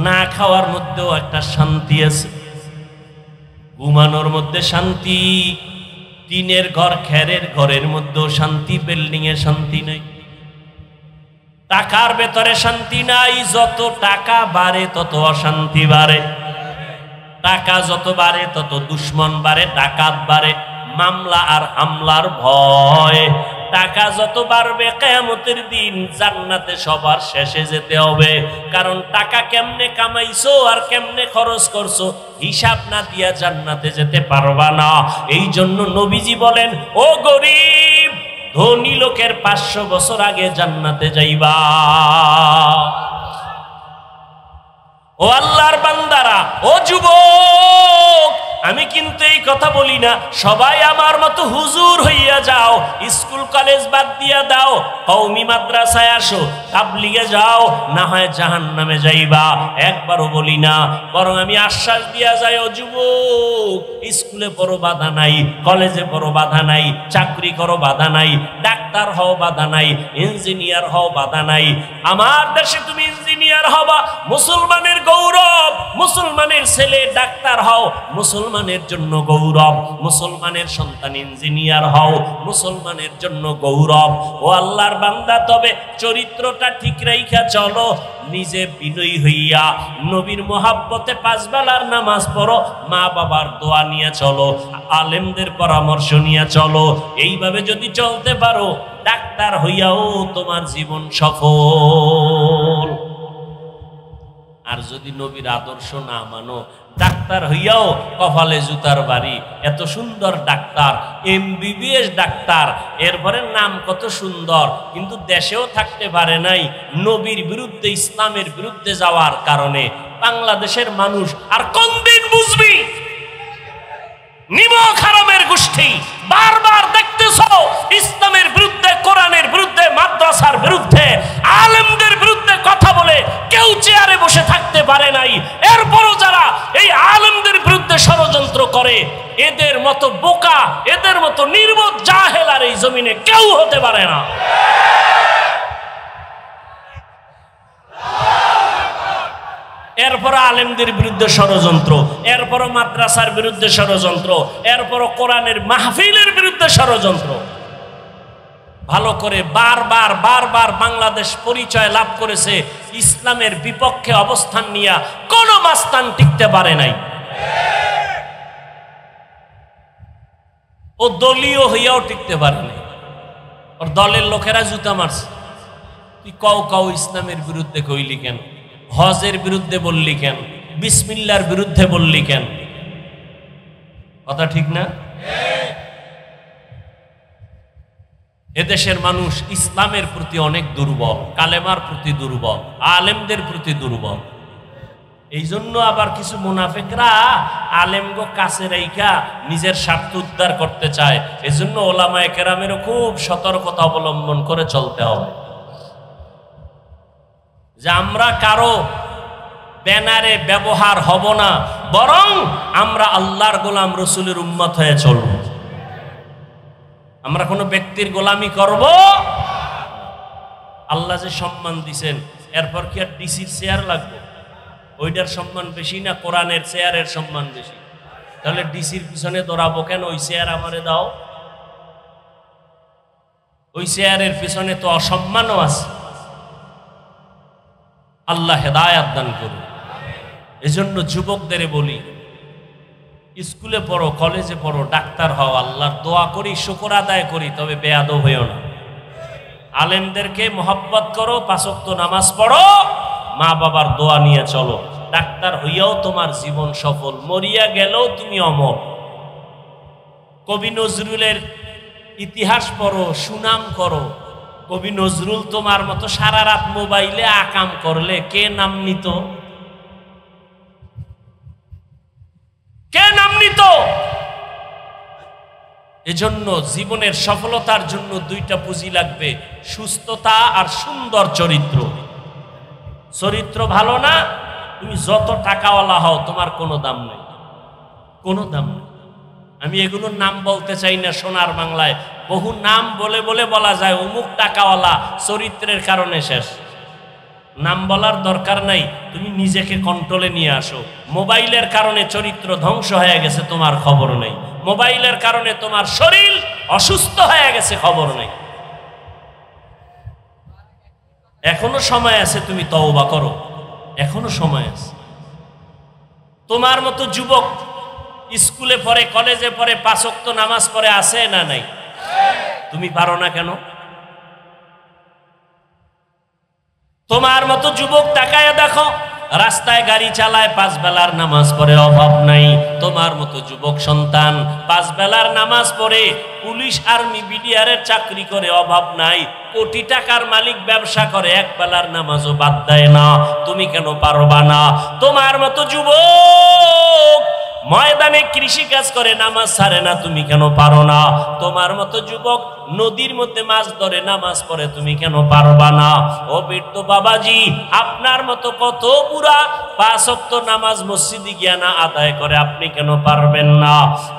[SPEAKER 1] না খাওয়ার মধ্যেও একটা শান্তি আছে, ঘুমানোর মধ্যে শান্তি, টিনের ঘর খেরের ঘরের মধ্যেও শান্তি, বিল্ডিং এ শান্তি নেই। টাকার ভেতরে শান্তি নাই, যত টাকা বাড়ে তত অশান্তি বাড়ে, টাকা যত বাড়ে তত দুশ্মন বাড়ে, ডাকাত বাড়ে, মামলা আর হামলার ভয়। টাকা যত বাড়বে কিয়ামতের দিন জান্নাতে সবার শেষে যেতে হবে, কারণ টাকা কেমনে কামাইছো আর কেমনে খরচ করছো হিসাব না দিয়া জান্নাতে যেতে পারবা না। এই জন্য নবীজি বলেন, ও গরিব, ধনী লোকের 500 বছর আগে জান্নাতে যাইবা। ও আল্লাহর বান্দারা, ও যুবক, আমি কিন্তু এই কথা বলি না সবাই আমার মতো হুজুর হইয়া যাও, স্কুল কলেজ বাদ দিয়া দাও, কওমি মাদ্রাসায় আসো, তাবলিগে যাও, না হয় জাহান্নামে যাইবা। একবারও বলি না, বরং আমি আশ্বাস দিয়া যাই, ও যুবক, স্কুলে পড়ো বাধা নাই, কলেজে পড়ো বাধা নাই, চাকরি করো বাধা নাই, ডাক্তার হও বাধা নাই, ইঞ্জিনিয়ার হও বাধা নাই। আমার দেশে তুমি ইঞ্জিনিয়ার হবা, মুসলমানের গৌরব, মুসলমানের ছেলে ডাক্তার হও, মুসলমানের জন্য গৌরব, মুসলমানের সন্তান ইঞ্জিনিয়ার হও, মুসলমানের জন্য গৌরব। ও আল্লাহর বান্দা, তবে চরিত্রটা ঠিক রাইখা চলো, নিজে বিনয়ী হইয়া নবীর মোহাব্বতে 5 বেলার নামাজ পড়ো, মা বাবার দোয়া নিয়ে চলো, আলেমদের পরামর্শ নিয়ে চলো। এইভাবে যদি চলতে পারো, ডাক্তার হইয়াও তোমার জীবন সফল। আর যদি নবীর আদর্শ না মানো, ডাক্তার হইয়াও কপালে জুতার বাড়ি। এত সুন্দর ডাক্তার, MBBS ডাক্তার, এরপরে নাম কত সুন্দর, কিন্তু দেশেও থাকতে পারে নাই নবীর বিরুদ্ধে, ইসলামের বিরুদ্ধে যাওয়ার কারণে। বাংলাদেশের মানুষ আর কোন দিন বুঝবি? নিমক হারামের গোষ্ঠী বারবার দেখতেছ ইসলামের বিরুদ্ধে, কোরআনের বিরুদ্ধে, মাদ্রাসার বিরুদ্ধে, আলেমদের বিরুদ্ধে কথা বলে কেউ চেয়ারে বসে থাকতে পারে নাই। এরপরও যারা এই আলেমদের বিরুদ্ধে ষড়যন্ত্র করে, এদের মতো বোকা, এদের মতো নির্বোধ জাহেল আর এই জমিনে কেউ হতে পারে না। এরপর আলেমদের বিরুদ্ধে ষড়যন্ত্র, এরপর মাদ্রাসার বিরুদ্ধে ষড়যন্ত্র, এরপর কোরআনের মাহফিলের বিরুদ্ধে ষড়যন্ত্র। ভালো করে বারবার বারবার বাংলাদেশ পরিচয় লাভ করেছে ইসলামের বিপক্ষে অবস্থান নিয়ে, কোন মাস্তান টিকতে পারে নাই। ও দলীয় হইয়াও টিকতে পারে নাই, ওর দলের লোকেরা জুতা মারছে। তুই কও ইসলামের বিরুদ্ধে কইলি কেন? হজের বিরুদ্ধে বললি কেন? বিসমিল্লাহর বিরুদ্ধে বললি কেন? কথা ঠিক না? এদেশের মানুষ ইসলামের প্রতি অনেক দুর্বল, কালেমার প্রতি দুর্বল, আলেমদের প্রতি দুর্বল। এই জন্য আবার কিছু মুনাফিকরা আলেমগো কাছে রাইখা নিজের স্বার্থ উদ্ধার করতে চায়। এজন্য ওলামায়ে কেরামেরও খুব সতর্কতা অবলম্বন করে চলতে হবে, যে আমরা কারো ব্যানারে ব্যবহার হব না, বরং আমরা আল্লাহর গোলাম, রসুলের উম্মত হয়ে চলব। আমরা কোনো ব্যক্তির গোলামি করব? আল্লাহ যে সম্মান দিছেন, এরপর কি আর ডিসির চেয়ার লাগবে? ওইটার সম্মান বেশি না কোরআনের চেয়ারের সম্মান বেশি? তাহলে ডিসির পিছনে দৌড়াবো কেন? ওই চেয়ার আমারে দাও। ওই চেয়ারের পিছনে তো অসম্মানও আছে। আল্লাহ হেদায়াত দান করুন। এজন্য যুবকদের বলি, স্কুলে পড়ো, কলেজে পড়ো, ডাক্তার হও, আল্লাহর দোয়া করি, শুকর আদায় করি, তবে বেয়াদব হইও না। আলেমদেরকে মোহাব্বত করো, 5 ওয়াক্ত নামাজ পড়ো, মা বাবার দোয়া নিয়ে চলো। ডাক্তার হইয়াও তোমার জীবন সফল, মরিয়া গেলেও তুমি অমর। কবি নজরুলের ইতিহাস পড়ো, সুনাম করো। কবি নজরুল তোমার মতো সারা রাত মোবাইলে আকাম করলে কে নাম নিত? কে নাম নিত? এজন্য জীবনের সফলতার জন্য 2টা পুঁজি লাগবে, সুস্থতা আর সুন্দর চরিত্র। চরিত্র ভালো না, তুমি যত টাকাওয়ালা হও তোমার কোনো দাম নেই, কোনো দাম নেই। আমি এগুলোর নাম বলতে চাই না, সোনার বাংলায় বহু নাম বলে বলে বলা যায় অমুক টাকাওয়ালা, চরিত্রের কারণে শেষ। নাম বলার দরকার নাই, তুমি নিজেকে কন্ট্রোলে নিয়ে আসো। মোবাইলের কারণে চরিত্র ধ্বংস হয়ে গেছে, তোমার খবর নেই। মোবাইলের কারণে তোমার শরীর অসুস্থ হয়ে গেছে, খবর নেই। এখনো সময় আছে, তুমি তওবা করো, এখনো সময় আছে। তোমার মতো যুবক স্কুলে পড়ে, কলেজে পড়ে, 5 ওয়াক্ত নামাজ পড়ে, আছে না নাই? তুমি পারো না কেন? তোমার মতো যুবক তাকায় দেখো, রাস্তায় গাড়ি চালায়, 5 বেলার নামাজ পড়ে, অভাব নাই। তোমার মতো যুবক সন্তান 5 বেলার নামাজ পড়ে, পুলিশ, আর্মি, বিডিআরের চাকরি করে, অভাব নাই। কোটি টাকার মালিক, ব্যবসা করে, 1 বেলার নামাজও বাদ দেয় না। তুমি কেন পারবা না? তোমার মতো যুবক ময়দানে কৃষি কাজ করে, নামাজ ছাড়ে না, তুমি কেন পারো না? তোমার মতো যুবক নদীর মধ্যে মাছ ধরে, নামাজ পড়ে, তুমি কেন পারবা না? ও বৃদ্ধ বাবাজি, আপনার মতো কত বুড়া 5 ওয়াক্ত নামাজ মসজিদে গিয়া না আদায় করে, আপনি কেন পারবেন না?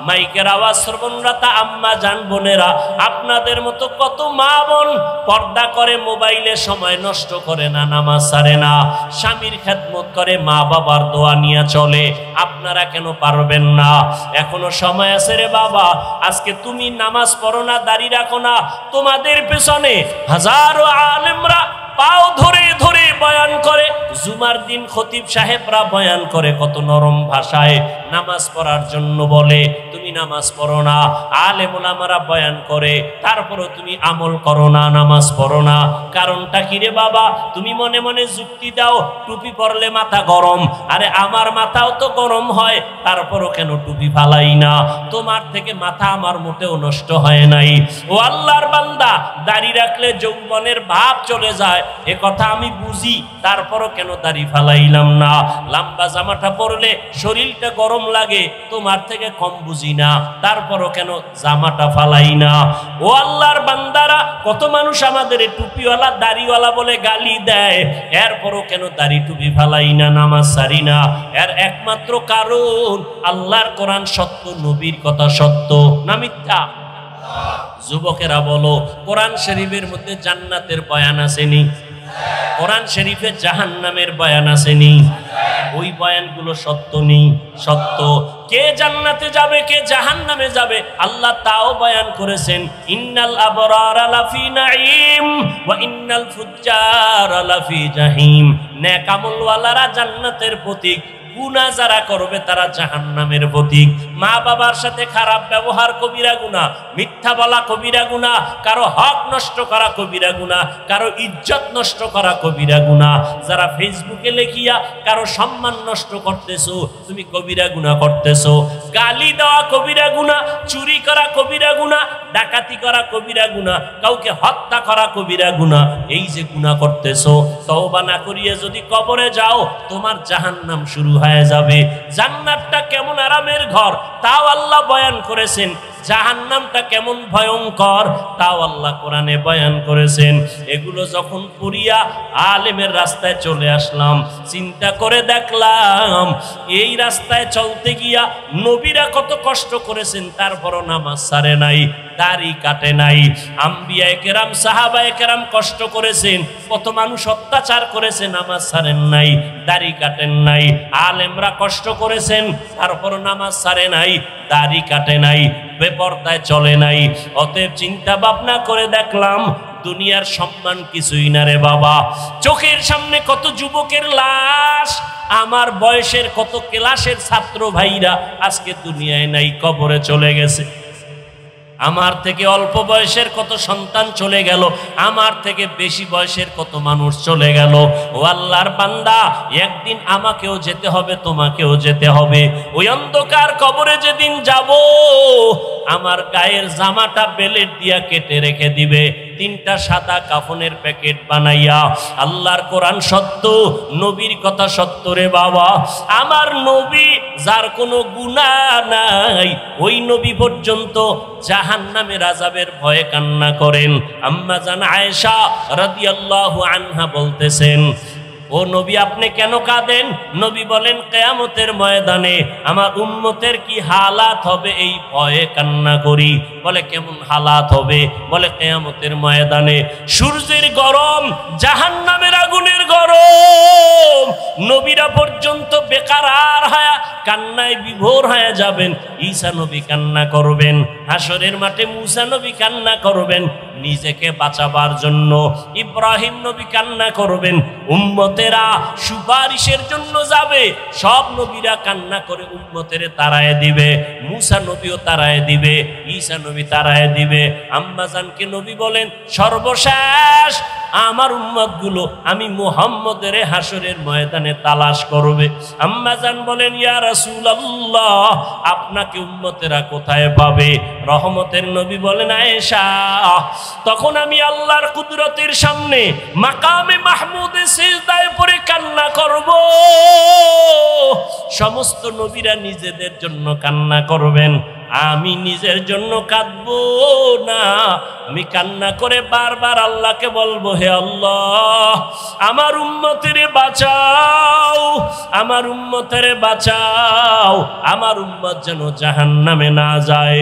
[SPEAKER 1] মাইকের আওয়াজ শ্রবণরতা আম্মা জান বোনেরা, আপনাদের মতো কত মা বোন পর্দা করে, মোবাইলে সময় নষ্ট করে না, নামাজ ছাড়ে না, স্বামীর খেদমত করে, মা বাবার দোয়া নিয়ে চলে, আপনারা কেন পারবেন না? এখনো সময় আছে রে বাবা। আজকে তুমি নামাজ পড়ো না, দাড়ি রাখো না, তোমাদের পেছনে হাজারো আলেমরা পাও ধরে ধরে বয়ান করে। জুমার দিন খতিব সাহেবরা বয়ান করে কত নরম ভাষায়, নামাজ পড়ার জন্য বলে, তুমি নামাজ পড়ো না। আলেম ওলামারা বয়ান করে, তারপরও তুমি আমল করো না, নামাজ পড়ো না। কারণটা কি রে বাবা? তুমি মনে মনে যুক্তি দাও, টুপি পরলে মাথা গরম। আরে আমার মাথাও তো গরম হয়, তারপরও কেন টুপি ফালাই না? তোমার থেকে মাথা আমার মোটেও নষ্ট হয় নাই। ও আল্লাহর বান্দা, দাড়ি রাখলে যৌবনের ভাব চলে যায়, এ কথা আমি বুঝি, তারপরও কেন দাড়ি ফালাইলাম না? লম্বা জামাটা পরলে শরীরটা গরম লাগে, তোমার থেকে কম বুঝি না, তারপরও কেন জামাটা ফালাই না? ও আল্লাহর বান্দারা, কত মানুষ আমাদের টুপিওয়ালা দাড়িওয়ালা বলে গালি দেয়, এরপরও কেন দাড়ি টুপি ফালাই না, নামাজ ছাড়ি না? এর একমাত্র কারণ আল্লাহর কোরআন সত্য, নবীর কথা সত্য না মিথ্যা? যুবকেরা বলো, কোরআন শরীফের মধ্যে জান্নাতের বয়ান আসেনি? কোরআন শরীফে জাহান্নামের বয়ান আসেনি? ওই বয়ানগুলো সত্য নেই? সত্য। কে জান্নাতে যাবে, কে জাহান্নামে যাবে, আল্লাহ তাও বয়ান করেছেন। ইন্নাল আবরারা লাফি নাঈম ওয়া ইন্নাল ফুজ্জারা লাফি জাহিম। নেক আমলওয়ালারা জান্নাতের প্রতীক, গুনাহ যারা করবে তারা জাহান্নামের প্রতীক। মা বাবার সাথে খারাপ ব্যবহার কবিরা গুনাহ, মিথ্যা বলা কবিরা গুনাহ, কারো হক নষ্ট করা কবিরা গুনাহ, কারো ইজ্জত নষ্ট করা কবিরা গুনাহ। যারা ফেসবুকে লেখিয়া কারো সম্মান নষ্ট করতেছো, তুমি কবিরা গুনাহ করতেছো। গালি দেওয়া কবিরা গুনাহ, চুরি করা কবিরা গুনাহ, ডাকাতি করা কবিরা গুনাহ, কাউকে হত্যা করা কবিরা গুনাহ। এই যে গুনাহ করতেছো, তওবা না করিয়ে যদি কবরে যাও, তোমার জাহান্নাম শুরু হয়ে যাবে। জান্নাতটা কেমন আরামের ঘর, তাও আল্লাহ বয়ান করেছেন। জাহান্নামটা কেমন ভয়ঙ্কর, তাও আল্লাহ কোরআনে বয়ান করেছেন। এগুলো যখন পড়িয়া আলেমের রাস্তায় চলে আসলাম, চিন্তা করে দেখলাম এই রাস্তায় চলতে গিয়া নবীরা কত কষ্ট করেছেন, তারপরও নামাজ ছাড়ে নাই, দাড়ি কাটে নাই। আম্বিয়ায়ে কেরাম, সাহাবায়ে কেরাম কষ্ট করেছেন, কত মানুষ অত্যাচার করেছে, নামাজ ছাড়েন নাই, দাড়ি কাটেন নাই। আলেমরা কষ্ট করেছেন, তারপরও নামাজ ছাড়ে নাই, দাড়ি কাটে নাই, বেপরদায় চলে নাই। অতএব চিন্তা ভাবনা করে দেখলাম দুনিয়ার সম্মান কিছুই না রে বাবা। চোখের সামনে কত যুবকের লাশ, আমার বয়সের কত ক্লাসের ছাত্র ভাইরা আজকে দুনিয়ায় নাই, কবরে চলে গেছে। আমার থেকে অল্প বয়সের কত সন্তান চলে গেল, আমার থেকে বেশি বয়সের কত মানুষ চলে গেল। ও আল্লাহর বান্দা, একদিন আমাকেও যেতে হবে, তোমাকেও যেতে হবে। ওই অন্ধকার কবরে যেদিন যাব, আমার গায়ের জামাটা বেলেট দিয়া কেটে রেখে দিবে, 3টা সাদা কাফনের প্যাকেট বানাইয়া। আল্লাহর কোরআন সত্য, নবীর কথা সত্য রে বাবা। আমার নবী যার কোনো গুনাহ নাই, ওই নবী পর্যন্ত জাহান্নামের আযাবের ভয়ে কান্না করেন। আম্মা জান আয়েশা রাদিয়াল্লাহু আনহা বলতেছেন, ও নবী আপনি কেন কাঁদেন? নবী বলেন, কিয়ামতের ময়দানে আমার উম্মতের কি হালাত হবে, এই ভয়ে কান্না করি। বলে কেমন হালাত হবে? বলে কিয়ামতের ময়দানে সূর্যের গরম, জাহান্নামের আগুনের গরম, নবীরা পর্যন্ত বেকারার হয়ে কান্নায় বিভোর হয়ে যাবেন। ঈসা নবী কান্না করবেন, হাসরের মাঠে মুসা নবী কান্না করবেন, নিজেকে বাঁচাবার জন্য। ইব্রাহিম নবী কান্না করবেন, উম্মতেরা সুপারিশের জন্য যাবে, সব নবীরা কান্না করে উম্মতের তাড়ায় দিবে। মুসা নবীও তাড়ায় দিবে, ঈসা নবী তাড়ায় দিবে। আম্মা জানকে নবী বলেন, সর্বশেষ আমার উম্মতগুলো আমি মুহাম্মদের হাসরের ময়দানে তালাশ করবে। আম্মা জান বলেন, ইয়া রাসূলুল্লাহ, আপনাকে উম্মতেরা কোথায় পাবে? রহমতের নবী বলেন, আয়েশা, তখন আমি আল্লাহর কুদরতের সামনে মাকামে মাহমুদে সিজদায় পড়ে কান্না করব। সমস্ত নবীরা নিজেদের জন্য কান্না করবেন, আমি নিজের জন্য কাঁদবো না। আমি কান্না করে বারবার আল্লাহকে বলবো, হে আল্লাহ, আমার উম্মতেরে বাঁচাও, আমার উম্মতেরে বাঁচাও, আমার উম্মত যেন জাহান্নামে না যায়,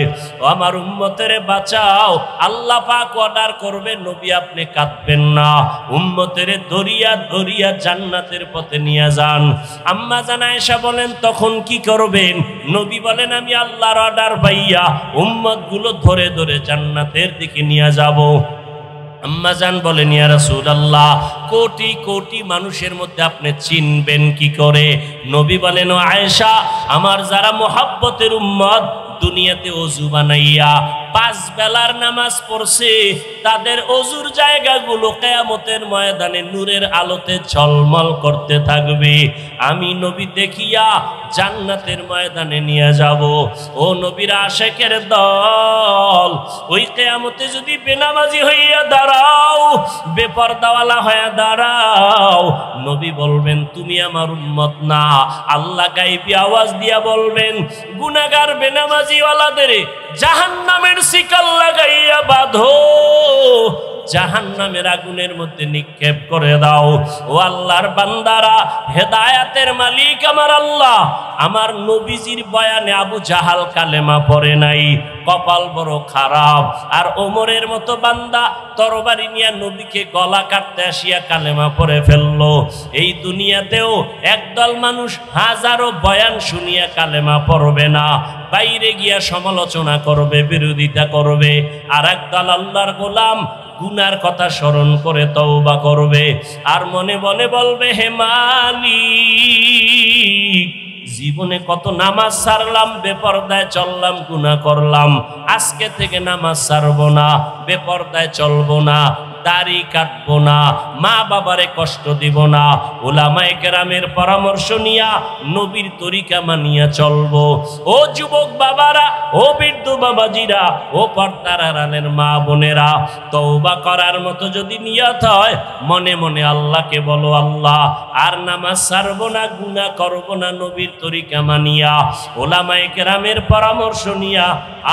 [SPEAKER 1] আমার উম্মতেরে বাঁচাও। আল্লাহ পাক অর্ডার করবে, নবী আপনি কাঁদবেন না, উম্মতেরে দরিয়া দরিয়া জান্নাতের পথে নিয়ে যান। আম্মা জান আয়েশা বলেন, তখন কি করবেন? নবী বলেন, আমি আল্লাহর অর্ডার পাইয়া উম্মত গুলো ধরে ধরে জান্নাতের দিকে নিয়ে যাব। আম্মা জান বলেন, ইয়া রাসূলুল্লাহ, কোটি কোটি মানুষের মধ্যে আপনি চিনবেন কি করে? নবী বলেন, ও আয়েশা, আমার যারা মুহাব্বতের উম্মত দুনিয়াতে ওযু বানাইয়া 5 বেলার নামাজ পড়ছে, তাদের ওযুর জায়গাগুলো কিয়ামতের ময়দানে নূরের আলোতে ঝলমল করতে থাকবে। আমি নবী দেখিয়া জান্নাতের ময়দানে নিয়ে যাব। ও নবীর আশিকের দল, ওই কিয়ামতে যদি বেনামাজি হইয়া দাঁড়াও, বেপরদাওয়ালা হইয়া দাঁড়াও, নবী বলবেন, তুমি আমার উম্মত না। আল্লাহ গায়বী আওয়াজ দিয়া বলবেন, গুনাহগার বেনামাজিওয়ালাদের জাহান্নামের শিকল লাগাইয়া বাঁধো, জাহান্নামের আগুনের মধ্যে নিক্ষেপ করে দাও। ও আল্লাহর বান্দারা, হেদায়েতের মালিক আমার আল্লাহ, আমার নবীজির বয়ানে আবু জাহাল কালেমা পড়ে নাই, কপাল বড় খারাপ। আর ওমরের মতো বান্দা তরবারি নিয়ে নবীকে গলা কাটতে আসিয়া কালেমা পড়ে ফেললো। এই দুনিয়াতেও একদল মানুষ হাজারো বয়ান শুনিয়া কালেমা পড়বে না, বাইরে গিয়া সমালোচনা করবে, বিরোধিতা করবে। আর একদল আল্লাহর গোলাম গুনার কথা স্মরণ করে তওবা করবে, আর মনে মনে বলবে, হে মালিক, জীবনে কত নামাজ ছাড়লাম, বেপরদায় চললাম, গুনাহ করলাম, আজকে থেকে নামাজ ছাড়বো না, বেপরদায় চলবো না, দাড়ি কাটবো না, মা বাবারে কষ্ট দিব না, উলামায়ে কেরামের পরামর্শ নিয়া নবীর তরিকা মানিয়া চলবো। ও যুবক বাবারা, ও বৃদ্ধ বাবাজিরা, ও পর্দার আড়ালের মা বোনেরা, তওবা করার মতো যদি নিয়ত হয়, মনে মনে আল্লাহকে বলো, আল্লাহ আর নামাজ ছাড়বো না, গুনাহ করবো না, নবীর তরিকা মানিয়া, উলামায়ে কেরামের পরামর্শ নিয়া,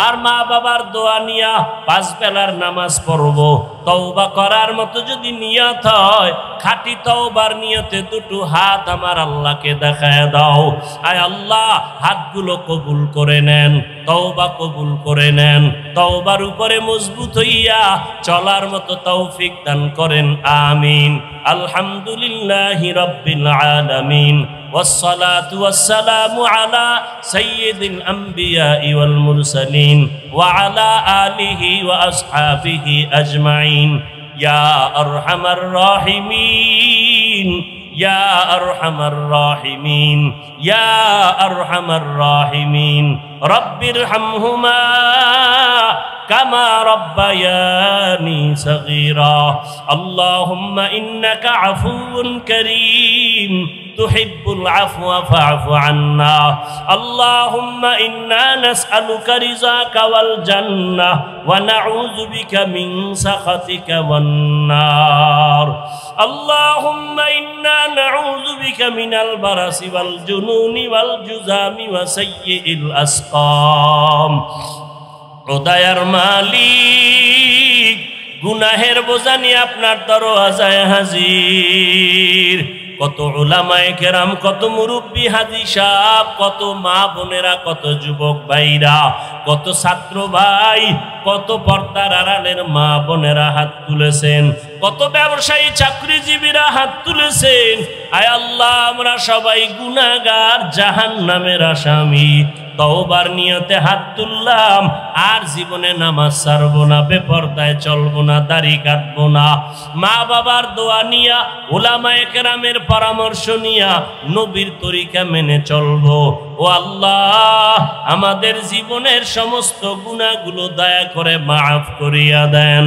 [SPEAKER 1] আর মা বাবার দোয়া নিয়া 5 বেলার নামাজ পড়বো। তওবা করার মতো যদি নিয়ত হয়, খাঁটি তওবার নিয়তে দুটো হাত আমার আল্লাহকে দেখায় দাও। আয় আল্লাহ, হাতগুলো কবুল করে নেন, তওবা কবুল করে নেন, তওবার উপরে মজবুত হইয়া চলার মতো তৌফিক দান করেন, আমিন। আলহামদুলিল্লাহি রাব্বিল আলামিন, والصلاة والسلام على سيد الأنبياء والمرسلين وعلى آله وأصحابه أجمعين يا أرحم الراحمين يا أرحم الراحمين يا أرحم الراحمين رب ارحمهما كما ربياني صغيرا اللهم إنك عفو كريم تحب العفو فاعف عنا اللهم إنا نسألك رضاك والجنة ونعوذ بك من سخطك والنار اللهم إنا نعوذ بك من البرص والجنون والجذام وسيء الأسقام উদয়ার মালিক গুনাহের বোঝা নিয়ে আপনার দরওয়াজায় হাজির। কত উলামায়ে কেরাম, কত মুরব্বী হাজী সাহেব, কত মা বোনেরা, কত যুবক ভাইরা, কত ছাত্র ভাই, কত পর্দার আড়ালের মা বোনেরা হাত তুলেছেন, কত ব্যবসায়ী চাকরিজীবীরা হাত তুলেছেন। আয় আল্লাহ, আমরা সবাই গুনাহগার, জাহান্নামের আসামি। তওবার নিয়তে হাত তুললাম, আর জীবনে নামাজ ছাড়বো না, বেপরদায় চলবো না, দাড়ি কাটবো না। মা বাবার দোয়া নিয়া, উলামায়ে কেরামের পরামর্শ নিয়া নবীর তরিকা মেনে চলবো। ও আল্লাহ, আমাদের জীবনের সমস্ত গুনাহগুলো দয়া করে মাফ করিয়া দেন।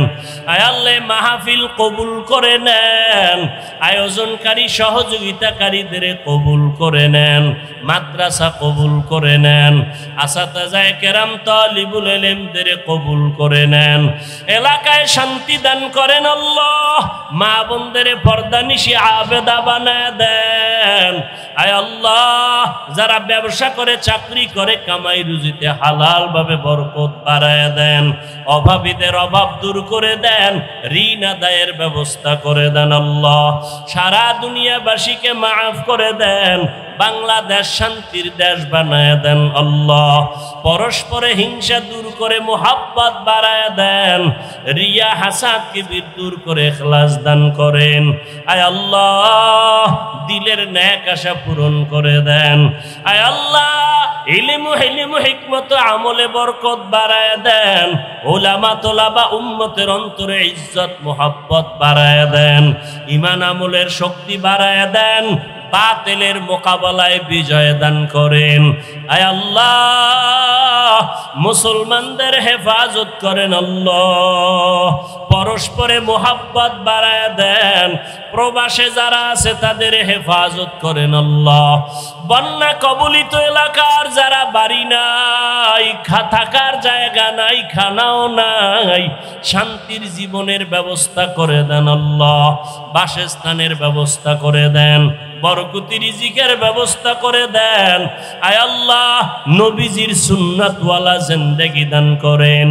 [SPEAKER 1] আয় আল্লাহ, মাহফিল কবুল করে নেন, আয়োজনকারী সহযোগিতাকারীদের কবুল করে নেন, মাদ্রাসা কবুল করে নেন, আসাতাজায়ে কেরাম তালিবুল ইলমদের কবুল করে নেন, এলাকায় শান্তি দান করেন আল্লাহ, মা বোনদের পর্দানিশি আবেদা বানায় দেন। আয় আল্লাহ, যারা ব্যবসা করে, চাকরি করে, কামাই রুজিতে হালাল ভাবে বরকত বাড়ায় দেন, অভাবীদের অভাব দূর করে দেন, ঋণ আদায়ের ব্যবস্থা করে দেন আল্লাহ, সারা দুনিয়াবাসীকে মাফ করে দেন, বাংলাদেশ শান্তির দেশ বানায় দেন আল্লাহ, পরস্পরে হিংসা দূর করে মোহাব্বত বাড়ায় দেন, রিয়া হাসাদ কিবির দূর করে ইখলাস দান করেন। আয় আল্লাহ, দিলের নেক আশা পূরণ করে দেন। আয় আল্লাহ, ইলম হিকমত আমলে বরকত বাড়ায় দেন, উলামা তোলাবা উম্মতের অন্তরে ইজ্জত মোহাব্বত বাড়ায় দেন, ঈমান আমলের শক্তি বাড়ায় দেন, বাতিলের মোকাবেলায় বিজয় দান করেন। আয় আল্লাহ, মুসলমানদের হেফাজত করেন আল্লাহ, পরস্পরে মোহাব্বত বাড়ায় দেন, প্রবাসে যারা আছে তাদের হেফাজত করেন আল্লাহ, বন্যা কবলিত এলাকার যারা বাড়ি নাই, থাকার জায়গা নাই, খানাও নাই, শান্তির জীবনের ব্যবস্থা করে দেন আল্লাহ, বাসস্থানের ব্যবস্থা করে দেন, বরকতি রিজিকের ব্যবস্থা করে দেন। আয় আল্লাহ, নবীজির সুন্নাতওয়ালা জিন্দেগি দান করেন,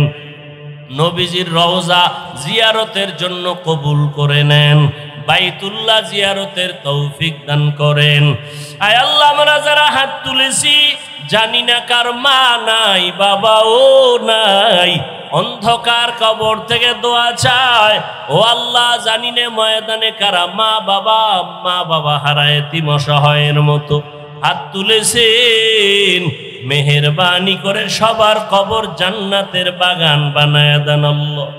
[SPEAKER 1] নবীজির রওজা জিয়ারতের জন্য কবুল করে নেন, বাইতুল্লাহ জিয়ারতের তৌফিক দান করেন। আয় আল্লাহ, আমরা যারা হাত তুলেছি, জানি না কার মা নাই, বাবাও নাই, অন্ধকার কবর থেকে দোয়া চায়। ও আল্লাহ, জানি না ময়দানে কারা মা বাবা হারায় এতিম অসহায়ের মতো হাত তুলেছেন, মেহেরবানি করে সবার কবর জান্নাতের বাগান বানায় দেন আল্লাহ,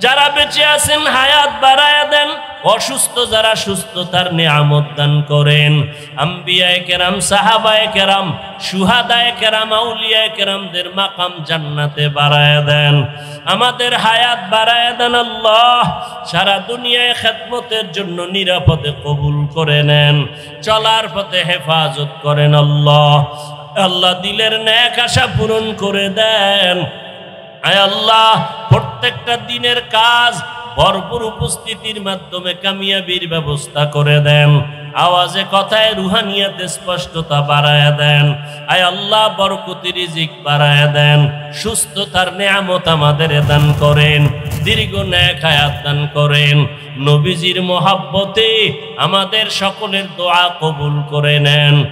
[SPEAKER 1] যারা বেঁচে আছেন হায়াত বাড়ায় দেন, অসুস্থ যারা সুস্থতার নিয়ামত দান করেন, আম্বিয়ায়ে কেরাম, সাহাবায়ে কেরাম, শুহাদায়ে কেরাম, আউলিয়ায়ে কেরামদের মাকাম জান্নাতে বাড়ায় দেন, আমাদের হায়াত বাড়ায় দেন আল্লাহ, সারা দুনিয়ায় খেদমতের জন্য নিরাপদে কবুল করে নেন, চলার পথে হেফাজত করেন আল্লাহ। আল্লাহ, দিলের নেক আশা পূরণ করে দেন। আয় আল্লাহ, প্রত্যেকটা দিনের কাজ ভরপুর উপস্থিতির মাধ্যমে কামিয়াবির ব্যবস্থা করে দেন, আওয়াজে কথায় রুহানিয়াতে স্পষ্টতা বাড়ায় দেন। আয় আল্লাহ, বরকতি রিজিক বাড়ায় দেন, সুস্থতার নিয়ামত আমাদের দান করেন, দীর্ঘ নেক হায়াত দান করেন, নবীজির মহব্বতে আমাদের সকলের দোয়া কবুল করে নেন।